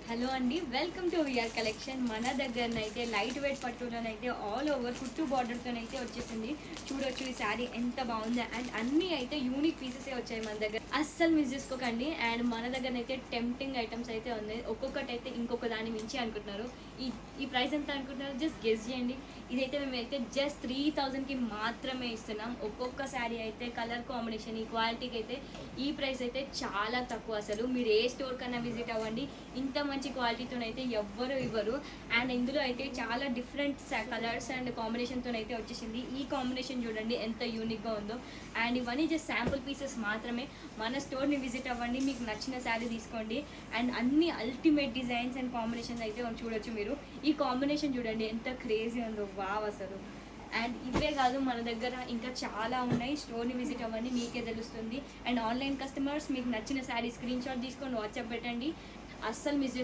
Hello అండి, welcome to VR collection. మన దగ్గరనైతే లైట్ వెయిట్ పట్టులోనైతే ఆల్ ఓవర్ కుట్టు బార్డర్తోనైతే వచ్చేసింది. చూడొచ్చు ఈ శారీ ఎంత బాగుంది. అండ్ అన్నీ అయితే యూనిక్ పీసెసే వచ్చాయి మన దగ్గర, అస్సలు మిస్ చేసుకోకండి. అండ్ మన దగ్గరనైతే టెంప్టింగ్ ఐటమ్స్ అయితే ఉన్నాయి. ఒక్కొక్కటి అయితే ఇంకొక దాన్ని మించి అనుకుంటున్నారు. ఈ ప్రైస్ ఎంత అనుకుంటున్నారు? జస్ట్ గెస్ చేయండి. ఇదైతే మేమైతే జస్ట్ 3000కి మాత్రమే ఇస్తున్నాం. ఒక్కొక్క శారీ అయితే కలర్ కాంబినేషన్, ఈ క్వాలిటీకి అయితే ఈ ప్రైస్ అయితే చాలా తక్కువ. అసలు మీరు ఏ స్టోర్ కన్నా విజిట్ అవ్వండి, ఇంత మంచి క్వాలిటీతోనైతే ఎవ్వరు ఇవ్వరు. అండ్ ఇందులో అయితే చాలా డిఫరెంట్ కలర్స్ అండ్ కాంబినేషన్తో అయితే వచ్చేసింది. ఈ కాంబినేషన్ చూడండి ఎంత యూనిక్గా ఉందో. అండ్ ఇవన్నీ జస్ట్ శాంపుల్ పీసెస్ మాత్రమే. మన స్టోర్ని విజిట్ అవ్వండి, మీకు నచ్చిన శారీ తీసుకోండి. అండ్ అన్ని అల్టిమేట్ డిజైన్స్ అండ్ కాంబినేషన్స్ అయితే చూడొచ్చు మీరు. ఈ కాంబినేషన్ చూడండి ఎంత క్రేజీ ఉందో, వావ్ అసలు. అండ్ ఇవే కాదు, మన దగ్గర ఇంకా చాలా ఉన్నాయి. స్టోర్ని విజిట్ అవ్వండి, మీకే తెలుస్తుంది. అండ్ ఆన్లైన్ కస్టమర్స్ మీకు నచ్చిన శారీ స్క్రీన్ షాట్ తీసుకొని వాట్సాప్ పెట్టండి, అస్సలు మిస్